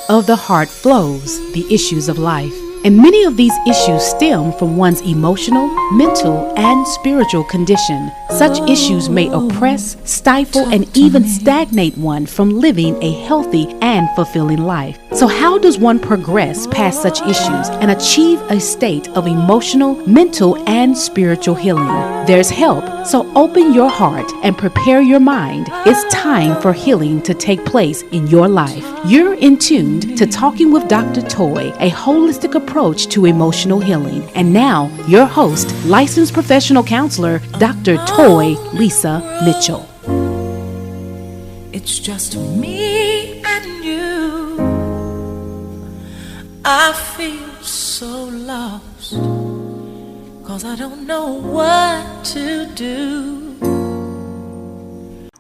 of the heart flows the issues of life. And many of these issues stem from one's emotional, mental, and spiritual condition. Such issues may oppress, stifle, and even stagnate one from living a healthy and fulfilling life. So how does one progress past such issues and achieve a state of emotional, mental, and spiritual healing? There's help, so open your heart and prepare your mind. It's time for healing to take place in your life. You're in tuned to Talking with Dr. Toy, a holistic approach to emotional healing. And now, your host, licensed professional counselor, Dr. Toy Lisa Mitchell. It's just me and you. I feel so lost, 'cause I don't know what to do.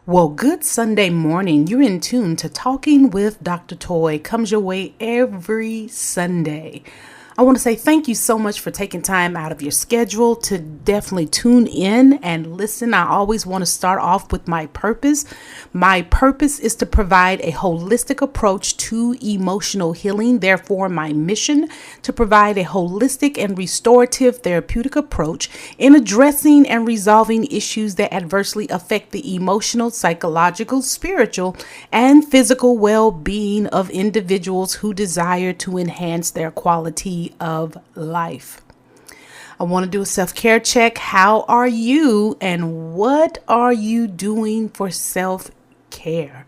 Well, good Sunday morning. You're in tune to Talking with Dr. Toy. Comes your way every Sunday. I want to say thank you so much for taking time out of your schedule to definitely tune in and listen. I always want to start off with my purpose. My purpose is to provide a holistic approach to emotional healing. Therefore, my mission to provide a holistic and restorative therapeutic approach in addressing and resolving issues that adversely affect the emotional, psychological, spiritual, and physical well-being of individuals who desire to enhance their quality of life. I want to do a self-care check. How are you and what are you doing for self-care?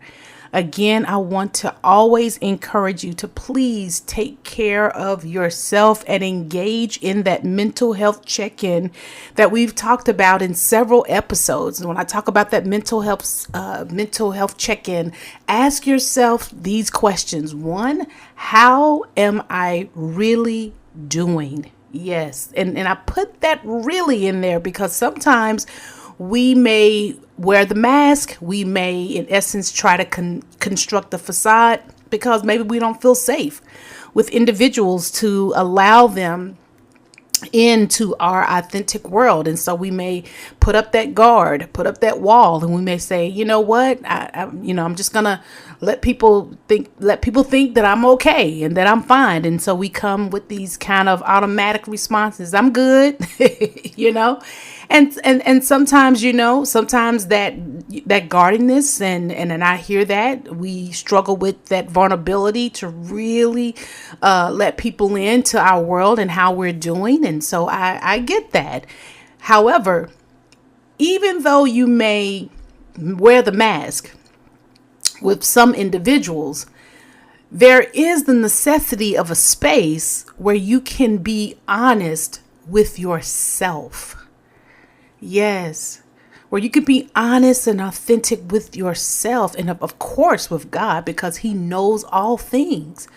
Again, I want to always encourage you to please take care of yourself and engage in that mental health check-in that we've talked about in several episodes. And when I talk about that mental health check-in, ask yourself these questions. One, how am I really doing? Yes. And I put that really in there because sometimes we may wear the mask. We may, in essence, try to construct a facade because maybe we don't feel safe with individuals to allow them into our authentic world. And so we may put up that guard, put up that wall, and we may say, you know what, I'm just going to let people think that I'm okay and that I'm fine. And so we come with these kind of automatic responses. I'm good, and sometimes, sometimes that guardedness and I hear that we struggle with that vulnerability to really let people into our world and how we're doing. And so I get that. However, even though you may wear the mask with some individuals, there is the necessity of a space where you can be honest with yourself. Yes, where you can be honest and authentic with yourself and of course with God, because He knows all things.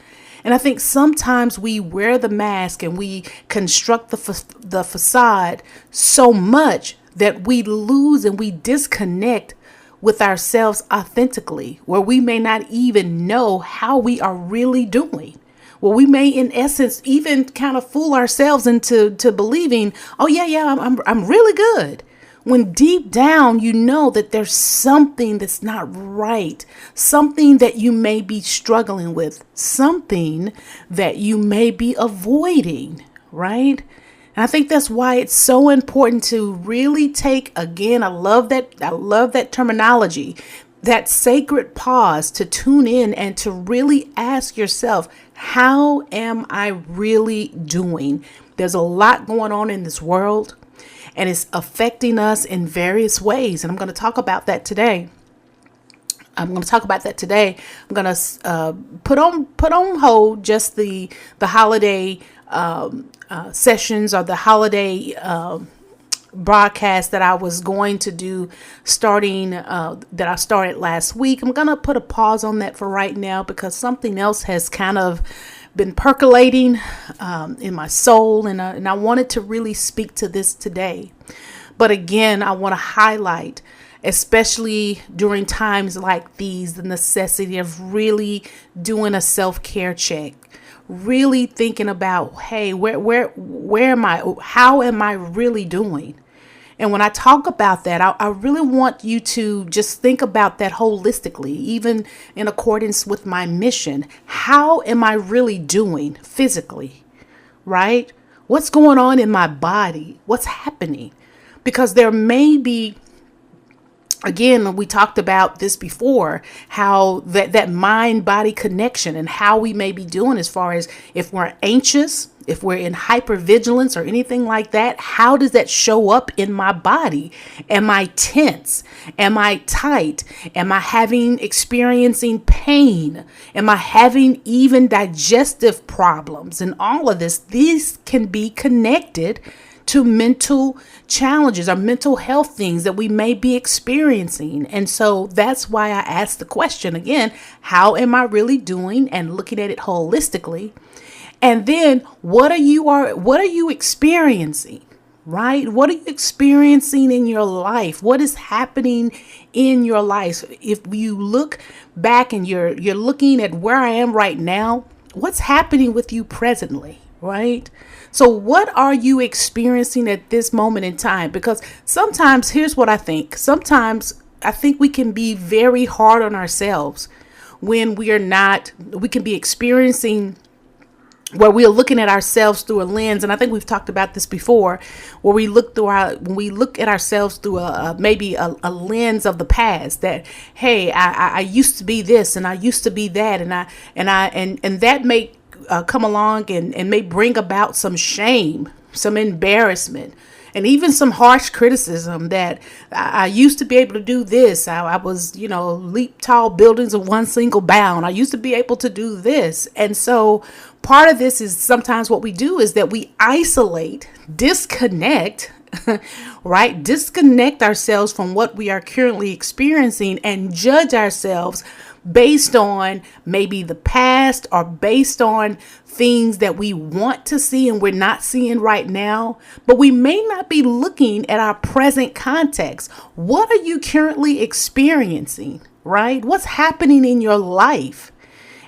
And I think sometimes we wear the mask and we construct the facade so much that we lose and we disconnect with ourselves authentically, where we may not even know how we are really doing. Well, we may, in essence, even kind of fool ourselves into believing, oh, yeah, I'm really good. When deep down, you know that there's something that's not right, something that you may be struggling with, something that you may be avoiding, right? And I think that's why it's so important to really take, again, I love that terminology, that sacred pause to tune in and to really ask yourself, how am I really doing? There's a lot going on in this world, and it's affecting us in various ways. And I'm going to talk about that today. I'm going to put on hold just the holiday sessions or the holiday broadcast that I was going to do that I started last week. I'm going to put a pause on that for right now because something else has kind of been percolating in my soul, and I wanted to really speak to this today. But again, I want to highlight, especially during times like these, the necessity of really doing a self-care check, really thinking about, hey, where am I? How am I really doing? And when I talk about that, I really want you to just think about that holistically, even in accordance with my mission. How am I really doing physically, right? What's going on in my body? What's happening? Because there may be, again, we talked about this before, how that mind body connection and how we may be doing as far as if we're anxious, if we're in hypervigilance or anything like that. How does that show up in my body? Am I tense? Am I tight? Am I experiencing pain? Am I having even digestive problems? And all of this, these can be connected to mental challenges or mental health things that we may be experiencing. And so that's why I asked the question again, how am I really doing, and looking at it holistically? And then what are you experiencing? Right? What are you experiencing in your life? What is happening in your life? If you look back and you're looking at where I am right now, what's happening with you presently, right? So what are you experiencing at this moment in time? Because sometimes, here's what I think. Sometimes I think we can be very hard on ourselves when we can be experiencing where we are looking at ourselves through a lens. And I think we've talked about this before, where when we look at ourselves through maybe a lens of the past, that, hey, I used to be this and I used to be that. And that may come along and may bring about some shame, some embarrassment, and even some harsh criticism that I used to be able to do this. I was, leap tall buildings in one single bound. I used to be able to do this. And so part of this is sometimes what we do is that we isolate, disconnect, right? Disconnect ourselves from what we are currently experiencing and judge ourselves based on maybe the past, or based on things that we want to see and we're not seeing right now. But we may not be looking at our present context. What are you currently experiencing, right? What's happening in your life?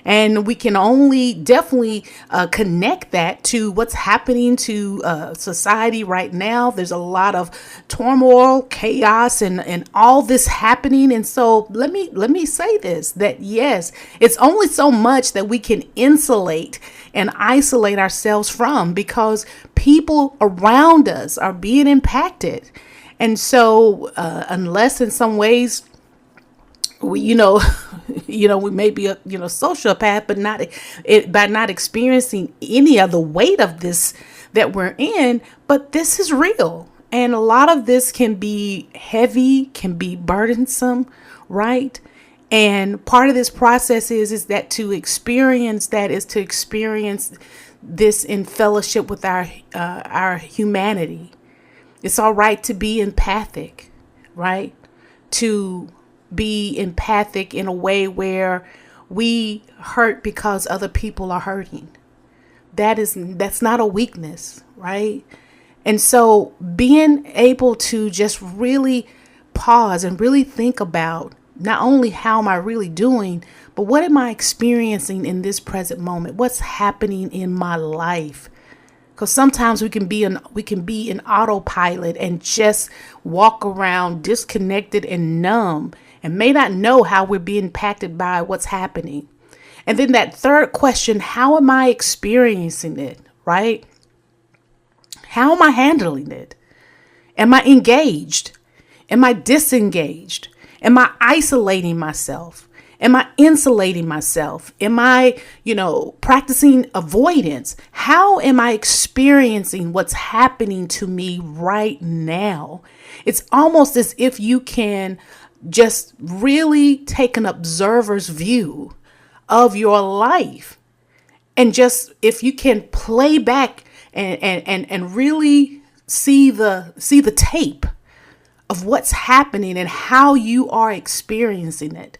And we can only definitely connect that to what's happening to society right now. There's a lot of turmoil, chaos, and all this happening. And so let me say this, that yes, it's only so much that we can insulate and isolate ourselves from, because people around us are being impacted. And so unless in some ways we may be a sociopath, but by not experiencing any of the weight of this that we're in. But this is real, and a lot of this can be heavy, can be burdensome, right? And part of this process is that to experience this in fellowship with our humanity. It's all right to be empathic, right? To be empathic in a way where we hurt because other people are hurting. That's not a weakness, right? And so being able to just really pause and really think about not only how am I really doing, but what am I experiencing in this present moment? What's happening in my life? Because sometimes we can be in autopilot and just walk around disconnected and numb, and may not know how we're being impacted by what's happening. And then that third question, how am I experiencing it, right? How am I handling it? Am I engaged? Am I disengaged? Am I isolating myself? Am I insulating myself? Am I, practicing avoidance? How am I experiencing what's happening to me right now? It's almost as if you can just really take an observer's view of your life, and just if you can play back and really see the tape of what's happening and how you are experiencing it.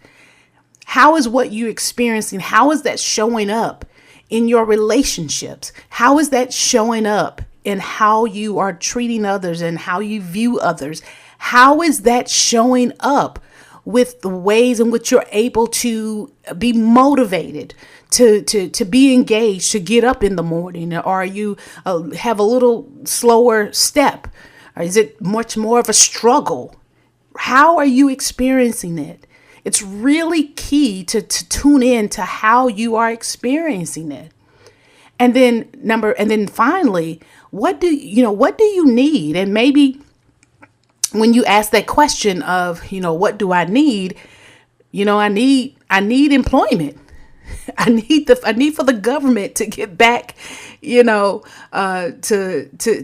How is what you're experiencing? How is that showing up in your relationships? How is that showing up in how you are treating others and how you view others? How is that showing up with the ways in which you're able to be motivated, to be engaged, to get up in the morning? Or you have a little slower step? Or is it much more of a struggle? How are you experiencing it? It's really key to tune in to how you are experiencing it. And then finally, what do you need? And maybe when you ask that question of, what do I need? I need employment. I need for the government to get back, to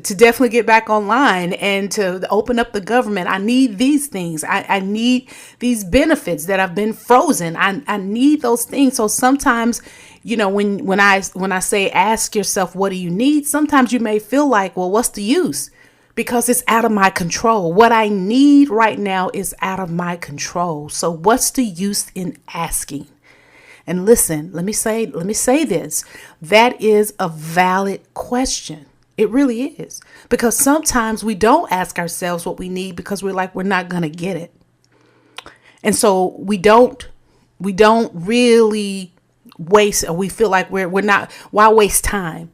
definitely get back online and to open up the government. I need these things. I need these benefits that have been frozen. I need those things. So sometimes, when I say ask yourself, what do you need? Sometimes you may feel like, well, what's the use? Because it's out of my control. What I need right now is out of my control. So what's the use in asking? And listen, let me say this. That is a valid question. It really is. Because sometimes we don't ask ourselves what we need because we're not going to get it. And so we don't really waste, or we feel like we're not, why waste time?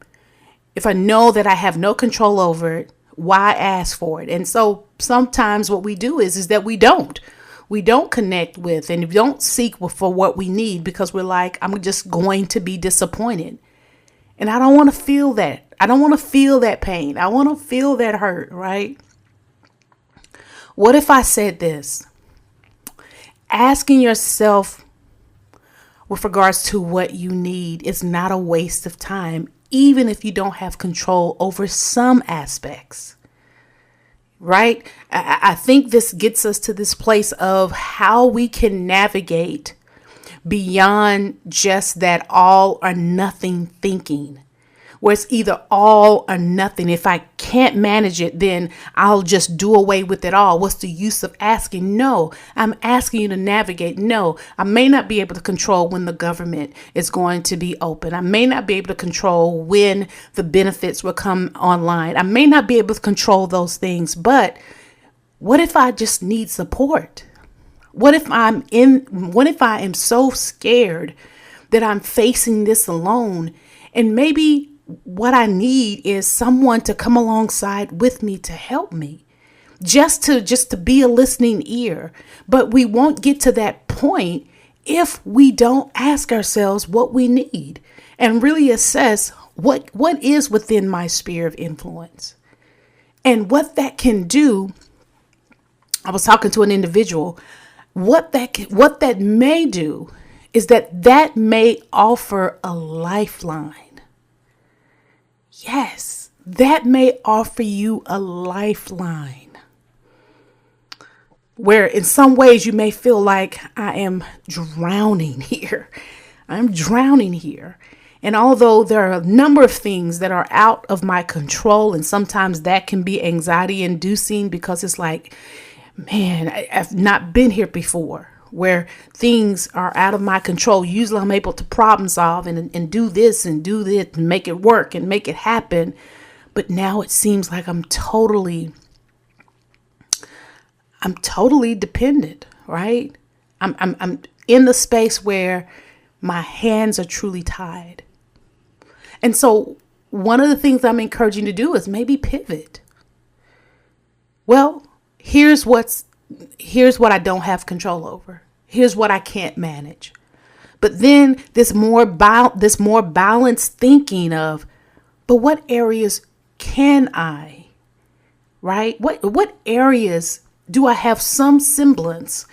If I know that I have no control over it, why ask for it? And so sometimes what we do is that we don't connect with and don't seek for what we need because we're like, I'm just going to be disappointed. And I don't want to feel that. I don't want to feel that pain. I want to feel that hurt, right? What if I said this? Asking yourself with regards to what you need is not a waste of time, even if you don't have control over some aspects. Right? I think this gets us to this place of how we can navigate beyond just that all or nothing thinking, where it's either all or nothing. If I can't manage it, then I'll just do away with it all. What's the use of asking? No, I'm asking you to navigate. No, I may not be able to control when the government is going to be open. I may not be able to control when the benefits will come online. I may not be able to control those things, but what if I just need support? What if I am so scared that I'm facing this alone? And maybe what I need is someone to come alongside with me to help me, just to be a listening ear. But we won't get to that point if we don't ask ourselves what we need and really assess what is within my sphere of influence and what that can do. I was talking to an individual. What that may do is that may offer a lifeline. Yes, that may offer you a lifeline where in some ways you may feel like I am drowning here. I'm drowning here. And although there are a number of things that are out of my control, and sometimes that can be anxiety inducing because it's like, man, I've not been here before, where things are out of my control. Usually I'm able to problem solve and do this and make it work and make it happen. But now it seems like I'm totally dependent, right? I'm in the space where my hands are truly tied. And so one of the things I'm encouraging you to do is maybe pivot. Well, here's what I don't have control over. Here's what I can't manage. But then this more balanced thinking of, but what areas can I, right? What areas do I have some semblance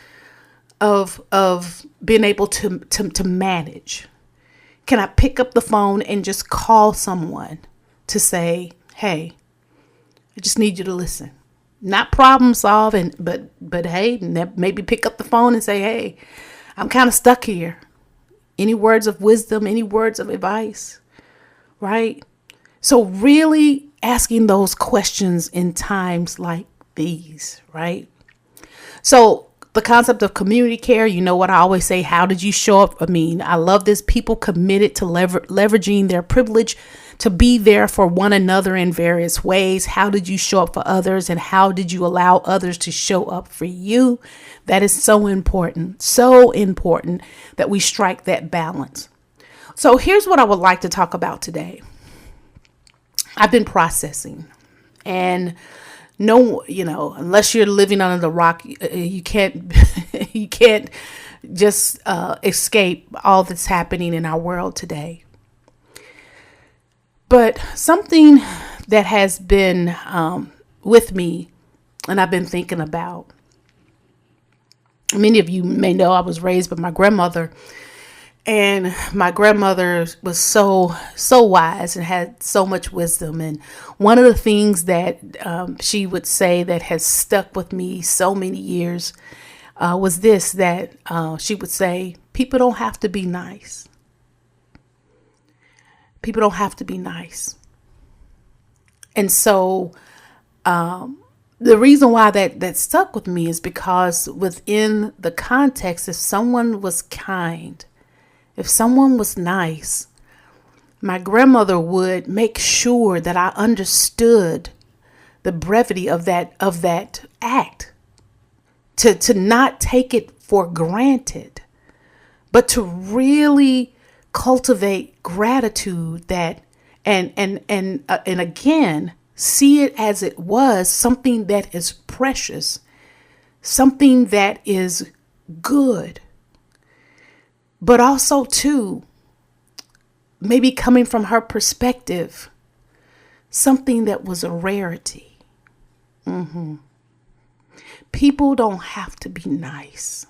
of being able to manage? Can I pick up the phone and just call someone to say, hey, I just need you to listen? Not problem solving, but hey, maybe pick up the phone and say, hey, I'm kind of stuck here. Any words of wisdom, any words of advice, right? So really asking those questions in times like these, right? So the concept of community care, you know what I always say, how did you show up? I mean, I love this. People committed to leveraging their privilege to be there for one another in various ways. How did you show up for others, and how did you allow others to show up for you? That is so important that we strike that balance. So here's what I would like to talk about today. I've been processing, and No, unless you're living under the rock, you can't, you can't just escape all that's happening in our world today. But something that has been with me and I've been thinking about, many of you may know I was raised by my grandmother, and my grandmother was so wise and had so much wisdom. And one of the things that she would say that has stuck with me so many years was this, that she would say, people don't have to be nice. People don't have to be nice. And so the reason why that stuck with me is because within the context, if someone was kind, if someone was nice, my grandmother would make sure that I understood the brevity of that act, to not take it for granted, but to really cultivate gratitude, that and again, see it as it was, something that is precious, something that is good. But also, too, maybe coming from her perspective, something that was a rarity. People don't have to be nice.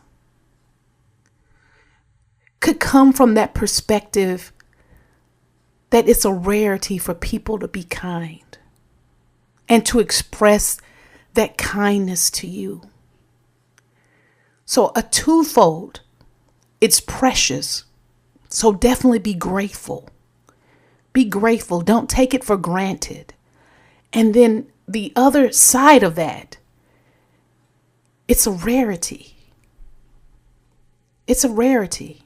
Could come from that perspective that it's a rarity for people to be kind and to express that kindness to you. So a twofold. It's precious. So definitely be grateful. Be grateful. Don't take it for granted. And then the other side of that, it's a rarity. It's a rarity.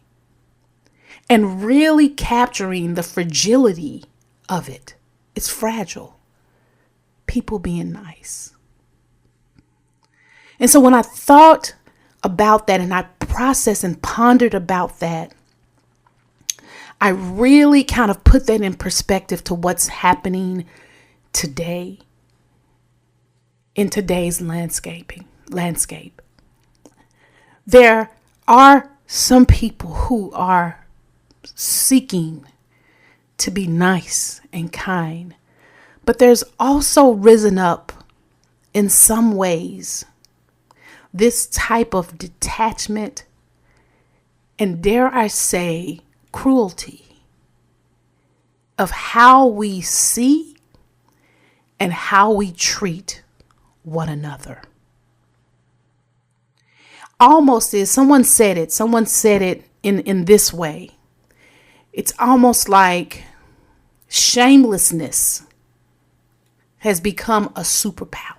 And really capturing the fragility of it. It's fragile. People being nice. And so when I thought about that and I processed and pondered about that, I really kind of put that in perspective to what's happening today in today's landscape. There are some people who are seeking to be nice and kind, but there's also risen up in some ways this type of detachment, and dare I say, cruelty of how we see and how we treat one another. Almost as someone said it in this way. It's almost like shamelessness has become a superpower.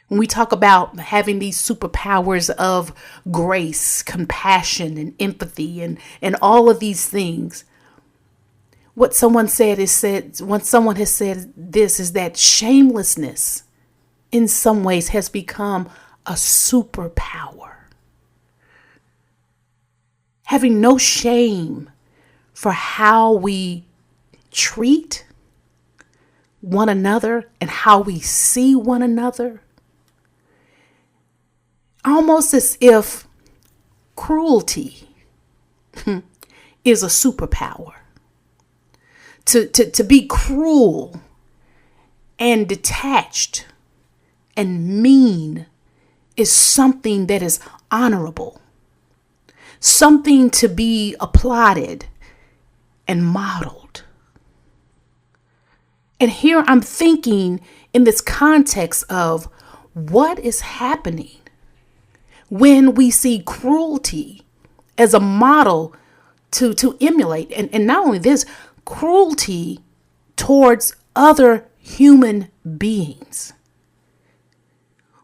When we talk about having these superpowers of grace, compassion, and empathy, and all of these things, what someone when someone has said this, is that shamelessness in some ways has become a superpower. Having no shame for how we treat one another and how we see one another. Almost as if cruelty is a superpower. To be cruel and detached and mean is something that is honorable. Something to be applauded and modeled. And here I'm thinking in this context of what is happening when we see cruelty as a model to emulate. And not only this, cruelty towards other human beings.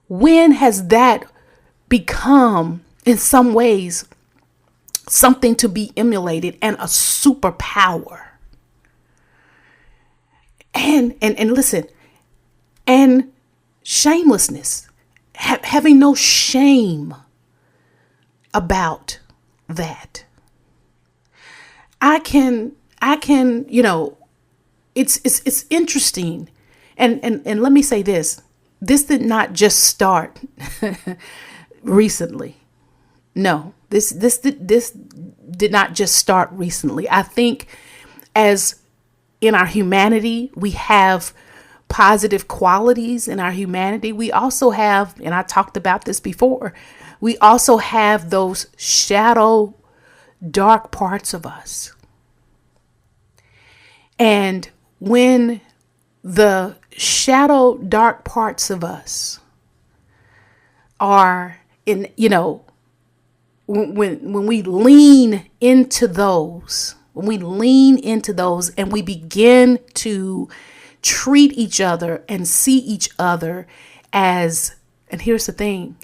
When has that become, in some ways, something to be emulated and a superpower? And listen, and shamelessness, having no shame about that. I can, it's interesting And let me say this. This did not just start recently. No, this did not just start recently. I think as in our humanity, we have positive qualities in our humanity. We also have, and I talked about this before, we also have those shadow, dark parts of us. And when the shadow, dark parts of us are in, when we lean into those, and we begin to treat each other and see each other as, and here's the thing,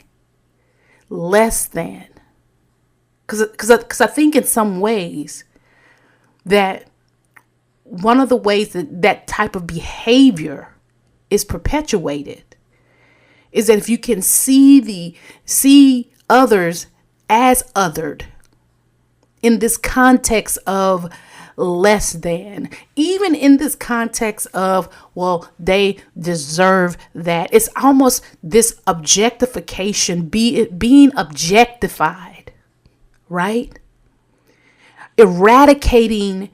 less than. Because I think in some ways that one of the ways that type of behavior is perpetuated is that if you can see others as othered in this context of less than, even in this context of, well, they deserve that. It's almost this objectification, being objectified, right? Eradicating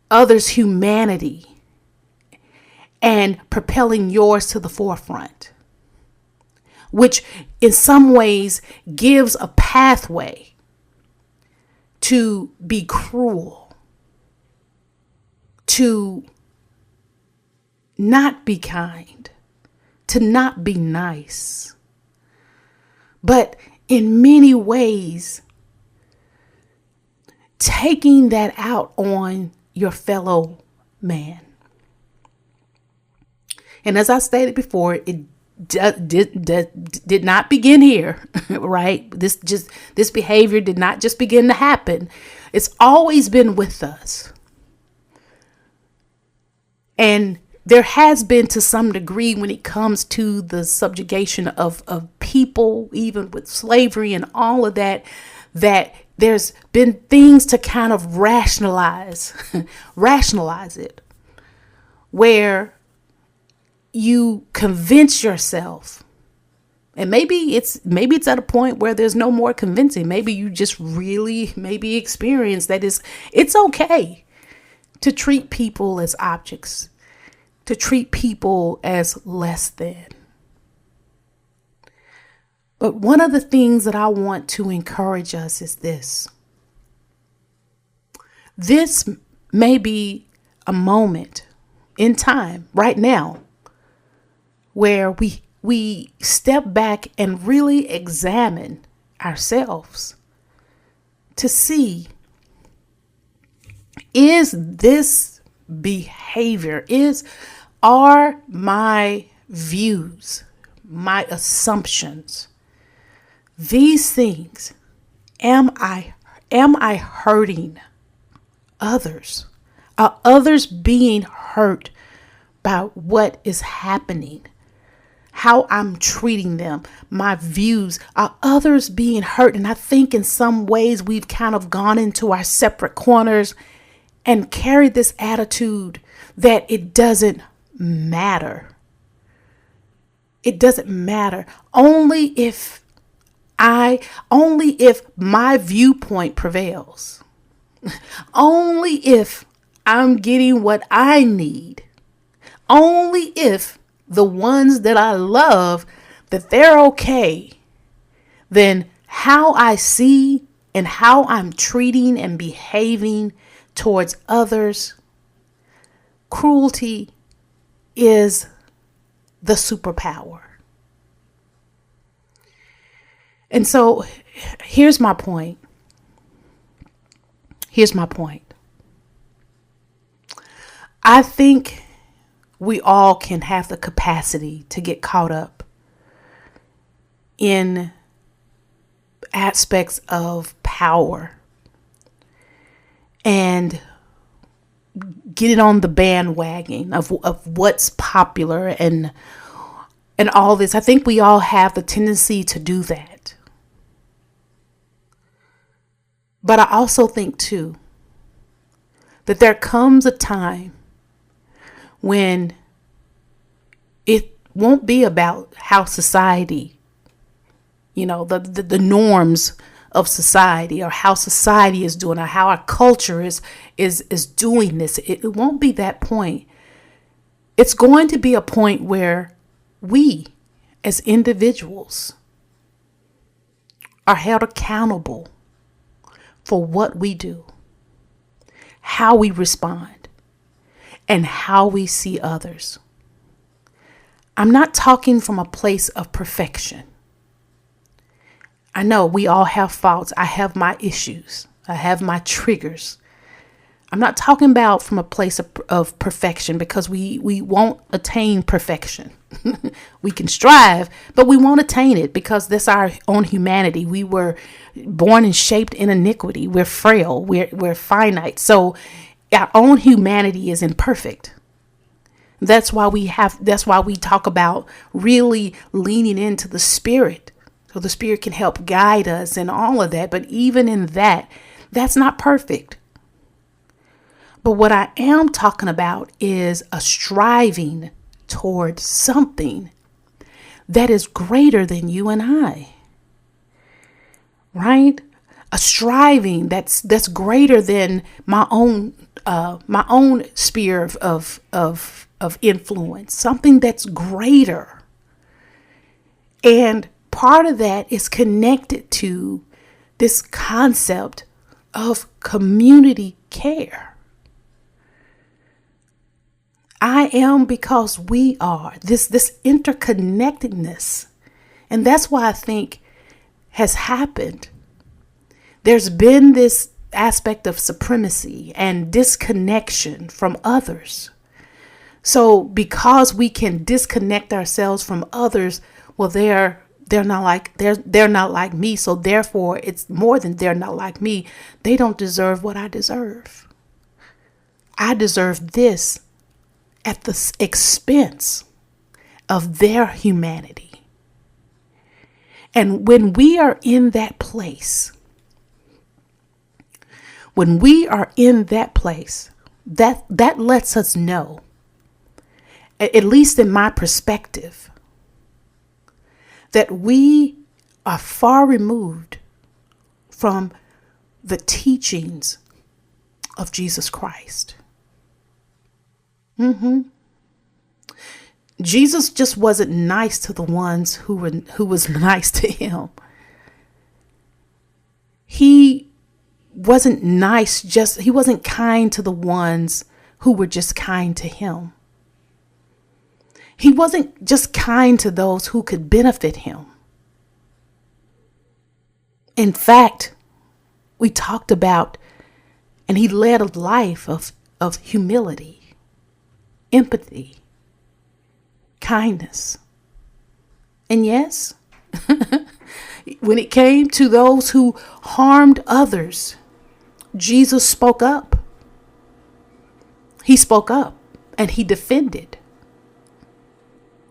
others' humanity and propelling yours to the forefront, which in some ways gives a pathway to be cruel, to not be kind, to not be nice. But in many ways, taking that out on your fellow man. And as I stated before, it did not begin here, right? This behavior did not just begin to happen. It's always been with us. And there has been, to some degree, when it comes to the subjugation of people, even with slavery and all of that, that there's been things to kind of rationalize it, where you convince yourself, and maybe it's at a point where there's no more convincing. Maybe you just really experience that it's okay to treat people as objects, to treat people as less than. But one of the things that I want to encourage us is this. This may be a moment in time right now where we step back and really examine ourselves to see, is this behavior, are my views, my assumptions, these things, am I hurting others? Are others being hurt by what is happening? How I'm treating them, my views, are others being hurt? And I think in some ways we've kind of gone into our separate corners and carried this attitude that it doesn't matter. It doesn't matter. Only if my viewpoint prevails. Only if I'm getting what I need. Only if the ones that I love, that they're okay, then how I see and how I'm treating and behaving towards others, cruelty is the superpower. And so here's my point. I think we all can have the capacity to get caught up in aspects of power and getting on the bandwagon of what's popular and all this. I think we all have the tendency to do that. But I also think too that there comes a time when won't be about how society, the norms of society, or how society is doing, or how our culture is doing this. It won't be that point. It's going to be a point where we as individuals are held accountable for what we do, how we respond, and how we see others. I'm not talking from a place of perfection. I know we all have faults. I have my issues. I have my triggers. I'm not talking about from a place of perfection, because we won't attain perfection. We can strive, but we won't attain it, because that's our own humanity. We were born and shaped in iniquity. We're frail. We're finite. So our own humanity is imperfect. That's why we talk about really leaning into the Spirit, so the Spirit can help guide us and all of that. But even in that, that's not perfect. But what I am talking about is a striving towards something that is greater than you and I. Right? A striving that's greater than my own sphere of influence. Something that's greater. And part of that is connected to this concept of community care. I am because we are. This interconnectedness. And that's why I think has happened. There's been this aspect of supremacy and disconnection from others. So because we can disconnect ourselves from others, well, they're not like me. So therefore, it's more than they're not like me. They don't deserve what I deserve. I deserve this at the expense of their humanity. And when we are in that place, that lets us know, at least in my perspective, that we are far removed from the teachings of Jesus Christ. Jesus just wasn't nice to the ones who was nice to him. He wasn't he wasn't kind to the ones who were just kind to him. He wasn't just kind to those who could benefit him. In fact, we talked about, and he led a life of humility, empathy, kindness. And yes, when it came to those who harmed others, Jesus spoke up. He spoke up and he defended.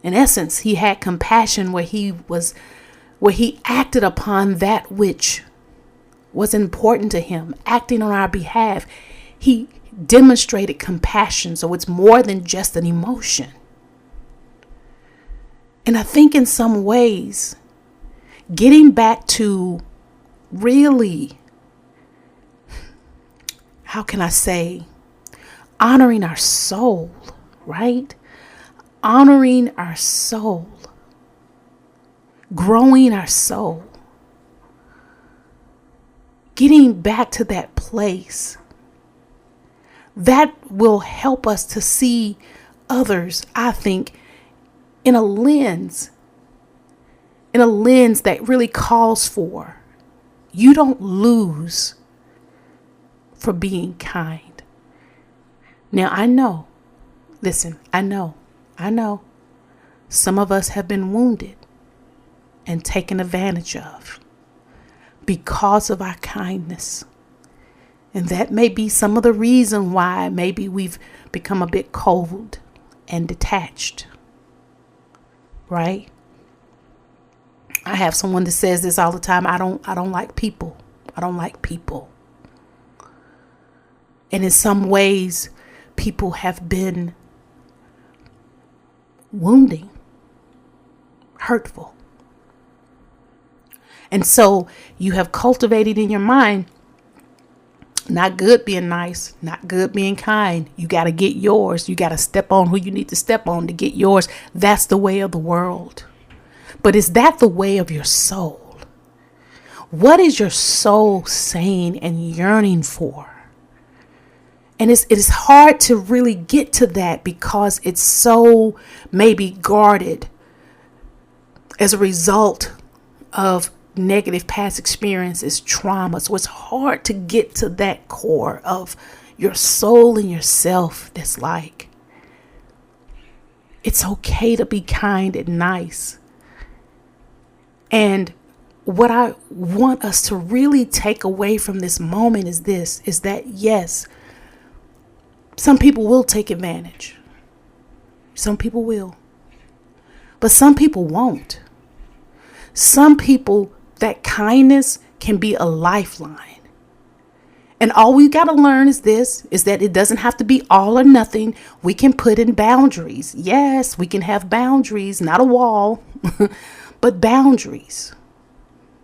In essence, he had compassion where he acted upon that which was important to him, acting on our behalf. He demonstrated compassion, so it's more than just an emotion. And I think in some ways, getting back to really, how can I say, honoring our soul, right? Honoring our soul, growing our soul, getting back to that place that will help us to see others, I think, in a lens that really calls for, you don't lose for being kind. Now, I know some of us have been wounded and taken advantage of because of our kindness. And that may be some of the reason why maybe we've become a bit cold and detached. Right? I have someone that says this all the time. I don't like people. I don't like people. And in some ways, people have been wounding hurtful. And so you have cultivated in your mind, not good being nice, not good being kind. You got to get yours. You got to step on who you need to step on to get yours. That's the way of the world. But is that the way of your soul? What is your soul saying and yearning for? And it is hard to really get to that because it's so maybe guarded as a result of negative past experiences, trauma. So it's hard to get to that core of your soul and yourself that's like, it's okay to be kind and nice. And what I want us to really take away from this moment is this, is that yes, some people will take advantage. Some people will. But some people won't. Some people, that kindness can be a lifeline. And all we got to learn is this, is that it doesn't have to be all or nothing. We can put in boundaries. Yes, we can have boundaries, not a wall, but boundaries.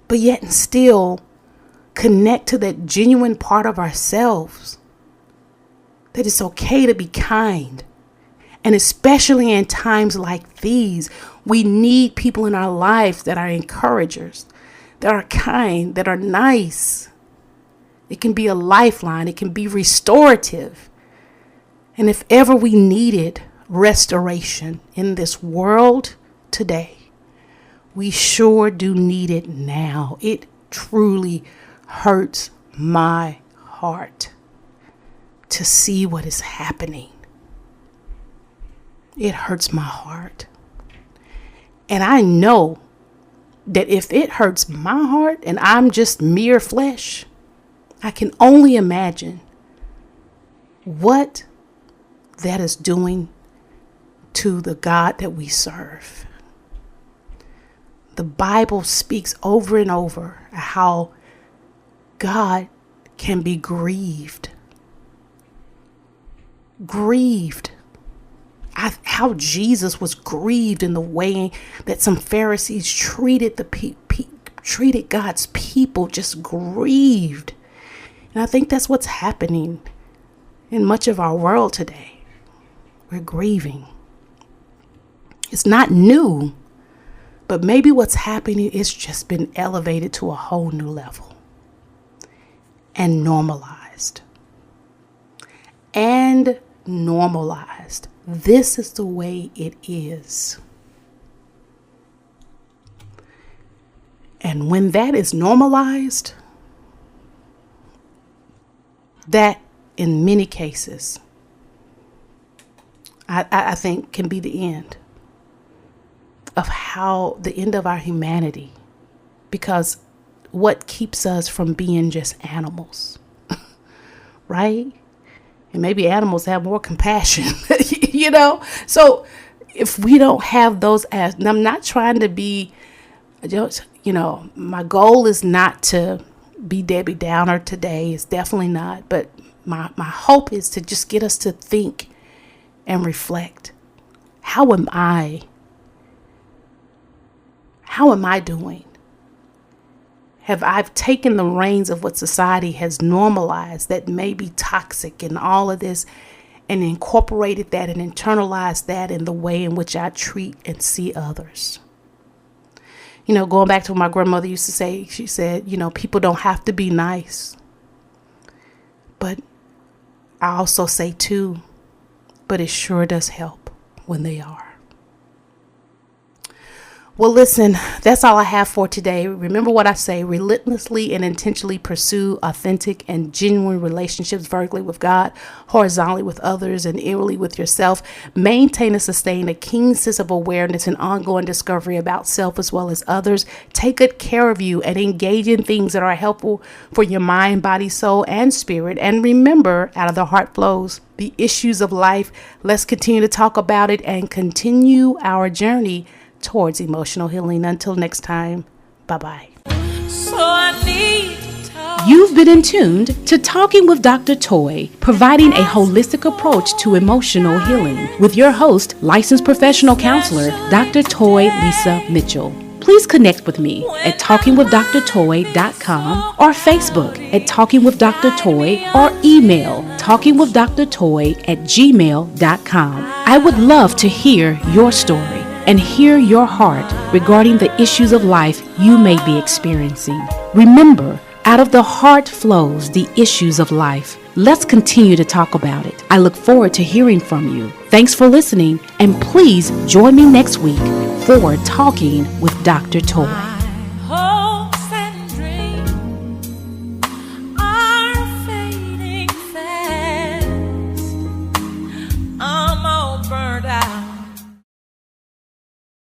But yet and still connect to that genuine part of ourselves. That it's okay to be kind. And especially in times like these, we need people in our life that are encouragers, that are kind, that are nice. It can be a lifeline. It can be restorative. And if ever we needed restoration in this world today, we sure do need it now. It truly hurts my heart to see what is happening. It hurts my heart. And I know that if it hurts my heart and I'm just mere flesh, I can only imagine what that is doing to the God that we serve. The Bible speaks over and over how God can be grieved. Grieved. How Jesus was grieved in the way that some Pharisees treated treated God's people, just grieved. And I think that's what's happening in much of our world today. We're grieving. It's not new, but maybe what's happening is just been elevated to a whole new level and normalized. And normalized. This is the way it is. And when that is normalized, that in many cases, I think can be the end of the end of our humanity. Because what keeps us from being just animals, right? And maybe animals have more compassion, So if we don't have those, and I'm not trying to be, my goal is not to be Debbie Downer today. It's definitely not. But my hope is to just get us to think and reflect. How am I doing? Have I taken the reins of what society has normalized that may be toxic and all of this, and incorporated that and internalized that in the way in which I treat and see others? Going back to what my grandmother used to say, she said, people don't have to be nice. But I also say too, but it sure does help when they are. Well, listen, that's all I have for today. Remember what I say, relentlessly and intentionally pursue authentic and genuine relationships vertically with God, horizontally with others, and inwardly with yourself. Maintain and sustain a keen sense of awareness and ongoing discovery about self as well as others. Take good care of you and engage in things that are helpful for your mind, body, soul, and spirit. And remember, out of the heart flows the issues of life. Let's continue to talk about it and continue our journey towards emotional healing. Until next time, bye-bye. So I need to talk. You've been in tuned to Talking with Dr. Toy, providing a holistic approach to emotional healing with your host, licensed professional counselor, Dr. Toy Lisa Mitchell. Please connect with me at talkingwithdrtoy.com or Facebook at Talking with Dr. Toy or email talkingwithdrtoy@gmail.com. I would love to hear your story and hear your heart regarding the issues of life you may be experiencing. Remember, out of the heart flows the issues of life. Let's continue to talk about it. I look forward to hearing from you. Thanks for listening, and please join me next week for Talking with Dr. Toy.